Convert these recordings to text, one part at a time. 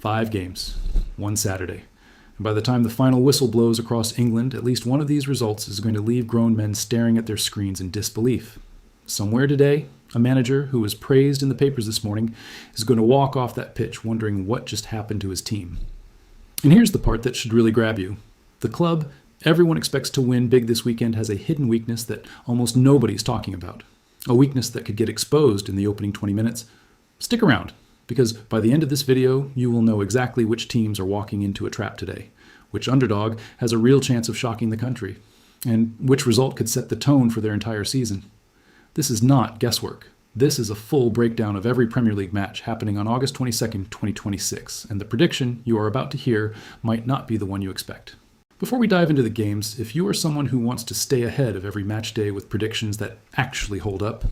5 games, one Saturday. And by the time the final whistle blows across England, at least one of these results is going to leave grown men staring at their screens in disbelief. Somewhere today, a manager who was praised in the papers this morning is going to walk off that pitch wondering what just happened to his team. And here's the part that should really grab you. The club everyone expects to win big this weekend has a hidden weakness that almost nobody's talking about. A weakness that could get exposed in the opening 20 minutes. Stick around, because by the end of this video, you will know exactly which teams are walking into a trap today, which underdog has a real chance of shocking the country, and which result could set the tone for their entire season. This is not guesswork. This is a full breakdown of every Premier League match happening on August 22nd, 2026, and the prediction you are about to hear might not be the one you expect. Before we dive into the games, if you are someone who wants to stay ahead of every match day with predictions that actually hold up,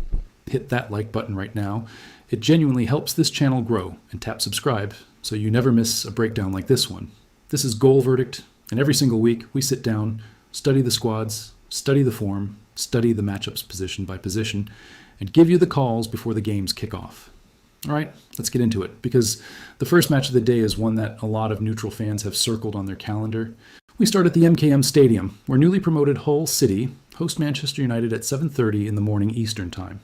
hit that like button right now. It genuinely helps this channel grow, and tap subscribe so you never miss a breakdown like this one. This is Goal Verdict, and every single week we sit down, study the squads, study the form, study the matchups position by position, and give you the calls before the games kick off. All right, let's get into it, because the first match of the day is one that a lot of neutral fans have circled on their calendar. We start at the MKM Stadium, where newly promoted Hull City host Manchester United at 7:30 in the morning Eastern Time.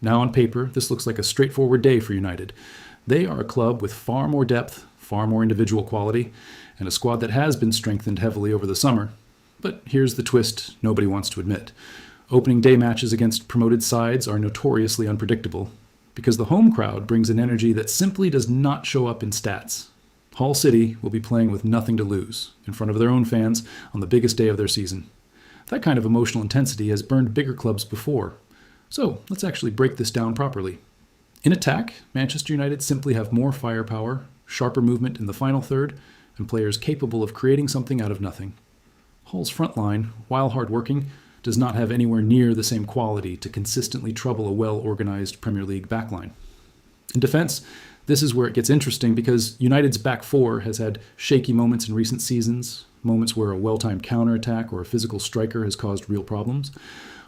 Now on paper, this looks like a straightforward day for United. They are a club with far more depth, far more individual quality, and a squad that has been strengthened heavily over the summer. But here's the twist nobody wants to admit. Opening day matches against promoted sides are notoriously unpredictable, because the home crowd brings an energy that simply does not show up in stats. Hull City will be playing with nothing to lose, in front of their own fans on the biggest day of their season. That kind of emotional intensity has burned bigger clubs before. So let's actually break this down properly. In attack, Manchester United simply have more firepower, sharper movement in the final third, and players capable of creating something out of nothing. Hull's front line, while hard-working, does not have anywhere near the same quality to consistently trouble a well-organized Premier League backline. In defense, this is where it gets interesting, because United's back four has had shaky moments in recent seasons, moments where a well-timed counterattack or a physical striker has caused real problems.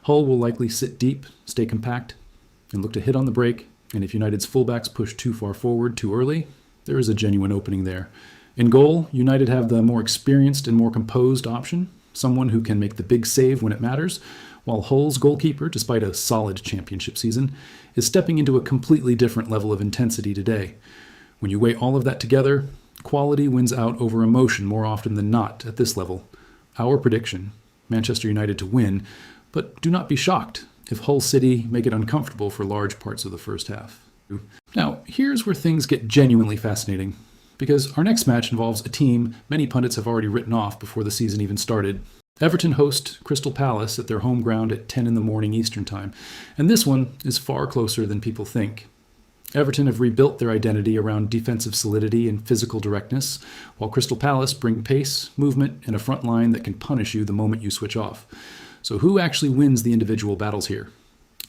Hull will likely sit deep, stay compact, and look to hit on the break, and if United's fullbacks push too far forward too early, there is a genuine opening there. In goal, United have the more experienced and more composed option, someone who can make the big save when it matters, while Hull's goalkeeper, despite a solid championship season, is stepping into a completely different level of intensity today. When you weigh all of that together, quality wins out over emotion more often than not at this level. Our prediction, Manchester United to win, but do not be shocked if Hull City make it uncomfortable for large parts of the first half. Now, here's where things get genuinely fascinating, because our next match involves a team many pundits have already written off before the season even started. Everton host Crystal Palace at their home ground at 10 in the morning Eastern Time, and this one is far closer than people think. Everton have rebuilt their identity around defensive solidity and physical directness, while Crystal Palace bring pace, movement, and a front line that can punish you the moment you switch off. So who actually wins the individual battles here?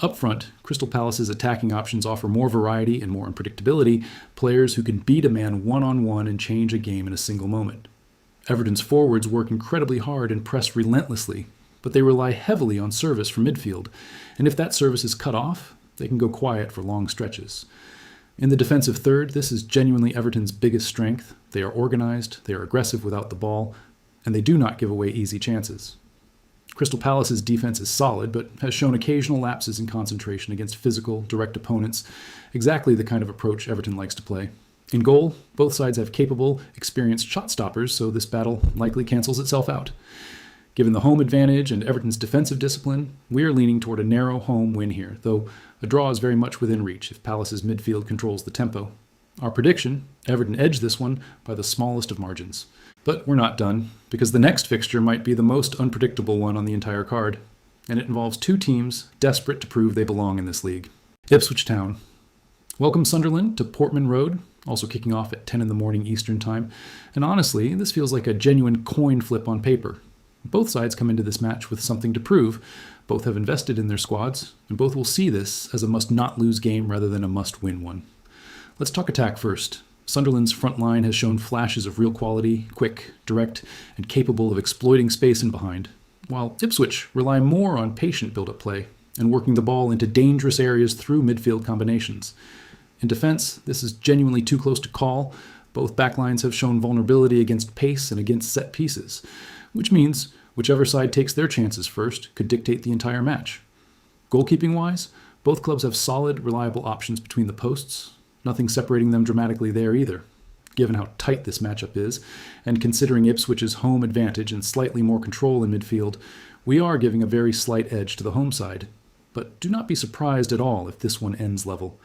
Up front, Crystal Palace's attacking options offer more variety and more unpredictability, players who can beat a man one-on-one and change a game in a single moment. Everton's forwards work incredibly hard and press relentlessly, but they rely heavily on service from midfield, and if that service is cut off, they can go quiet for long stretches. In the defensive third, this is genuinely Everton's biggest strength. They are organized, they are aggressive without the ball, and they do not give away easy chances. Crystal Palace's defense is solid, but has shown occasional lapses in concentration against physical, direct opponents, exactly the kind of approach Everton likes to play. In goal, both sides have capable, experienced shot stoppers, so this battle likely cancels itself out. Given the home advantage and Everton's defensive discipline, we are leaning toward a narrow home win here, though a draw is very much within reach if Palace's midfield controls the tempo. Our prediction, Everton edge this one by the smallest of margins. But we're not done, because the next fixture might be the most unpredictable one on the entire card, and it involves two teams desperate to prove they belong in this league. Ipswich Town. Welcome Sunderland to Portman Road, also kicking off at 10 in the morning Eastern Time, and honestly, this feels like a genuine coin flip on paper. Both sides come into this match with something to prove, both have invested in their squads, and both will see this as a must-not-lose game rather than a must-win one. Let's talk attack first. Sunderland's front line has shown flashes of real quality, quick, direct, and capable of exploiting space in behind, while Ipswich rely more on patient build-up play and working the ball into dangerous areas through midfield combinations. In defense, this is genuinely too close to call. Both backlines have shown vulnerability against pace and against set pieces, which means whichever side takes their chances first could dictate the entire match. Goalkeeping-wise, both clubs have solid, reliable options between the posts, nothing separating them dramatically there either. Given how tight this matchup is, and considering Ipswich's home advantage and slightly more control in midfield, we are giving a very slight edge to the home side. But do not be surprised at all if this one ends level.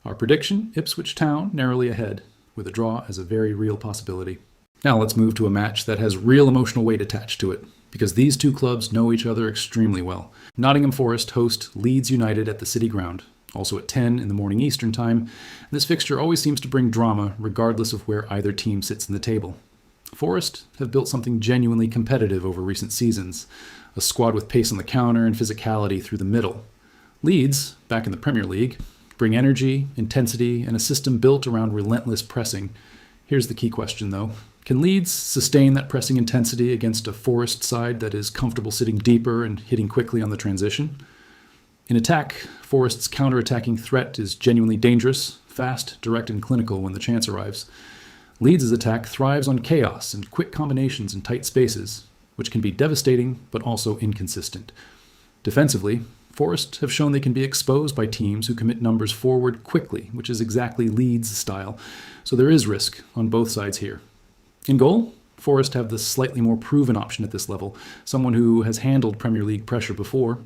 Our prediction, Ipswich Town narrowly ahead, with a draw as a very real possibility. Now let's move to a match that has real emotional weight attached to it, because these two clubs know each other extremely well. Nottingham Forest host Leeds United at the City Ground, also at 10 in the morning Eastern Time. This fixture always seems to bring drama, regardless of where either team sits in the table. Forest have built something genuinely competitive over recent seasons, a squad with pace on the counter and physicality through the middle. Leeds, back in the Premier League, bring energy, intensity, and a system built around relentless pressing. Here's the key question, though. Can Leeds sustain that pressing intensity against a Forest side that is comfortable sitting deeper and hitting quickly on the transition? In attack, Forest's counter-attacking threat is genuinely dangerous, fast, direct, and clinical when the chance arrives. Leeds' attack thrives on chaos and quick combinations in tight spaces, which can be devastating but also inconsistent. Defensively, Forest have shown they can be exposed by teams who commit numbers forward quickly, which is exactly Leeds' style, so there is risk on both sides here. In goal, Forest have the slightly more proven option at this level, someone who has handled Premier League pressure before.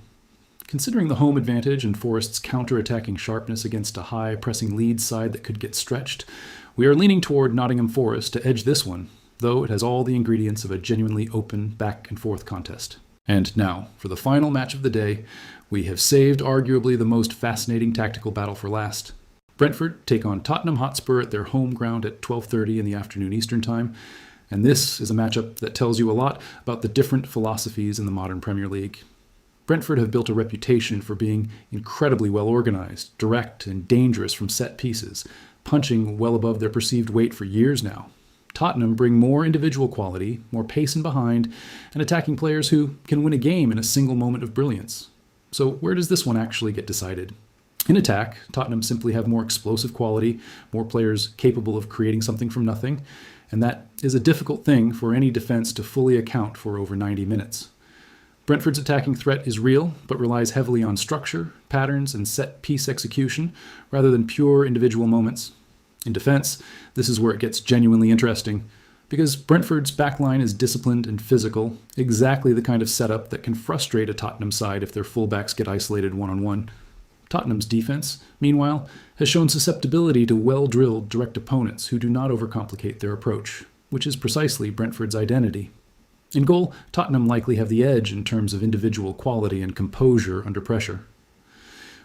Considering the home advantage and Forest's counter-attacking sharpness against a high-pressing Leeds side that could get stretched, we are leaning toward Nottingham Forest to edge this one, though it has all the ingredients of a genuinely open back-and-forth contest. And now, for the final match of the day, we have saved arguably the most fascinating tactical battle for last. Brentford take on Tottenham Hotspur at their home ground at 12:30 in the afternoon Eastern Time, and this is a matchup that tells you a lot about the different philosophies in the modern Premier League. Brentford have built a reputation for being incredibly well organized, direct, and dangerous from set pieces, punching well above their perceived weight for years now. Tottenham bring more individual quality, more pace in behind, and attacking players who can win a game in a single moment of brilliance. So where does this one actually get decided? In attack, Tottenham simply have more explosive quality, more players capable of creating something from nothing, and that is a difficult thing for any defense to fully account for over 90 minutes. Brentford's attacking threat is real, but relies heavily on structure, patterns, and set-piece execution, rather than pure individual moments. In defense, this is where it gets genuinely interesting, because Brentford's backline is disciplined and physical, exactly the kind of setup that can frustrate a Tottenham side if their fullbacks get isolated one-on-one. Tottenham's defense, meanwhile, has shown susceptibility to well-drilled direct opponents who do not overcomplicate their approach, which is precisely Brentford's identity. In goal, Tottenham likely have the edge in terms of individual quality and composure under pressure.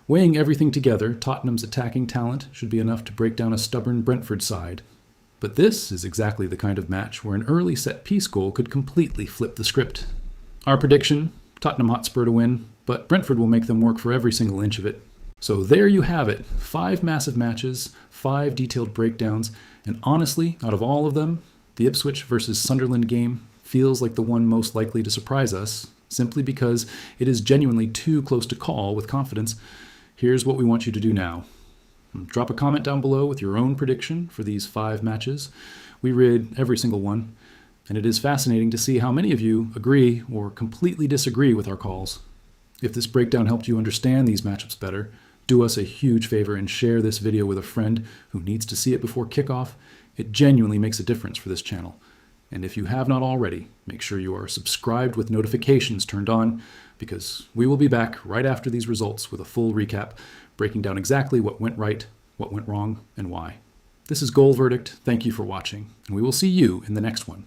Weighing everything together, Tottenham's attacking talent should be enough to break down a stubborn Brentford side. But this is exactly the kind of match where an early set-piece goal could completely flip the script. Our prediction, Tottenham Hotspur to win, but Brentford will make them work for every single inch of it. So there you have it, 5 massive matches, 5 detailed breakdowns, and honestly, out of all of them, the Ipswich versus Sunderland game feels like the one most likely to surprise us, simply because it is genuinely too close to call with confidence. Here's what we want you to do now. Drop a comment down below with your own prediction for these 5 matches. We read every single one, and it is fascinating to see how many of you agree or completely disagree with our calls. If this breakdown helped you understand these matchups better, do us a huge favor and share this video with a friend who needs to see it before kickoff. It genuinely makes a difference for this channel. And if you have not already, make sure you are subscribed with notifications turned on, because we will be back right after these results with a full recap, breaking down exactly what went right, what went wrong, and why. This is Goal Verdict. Thank you for watching, and we will see you in the next one.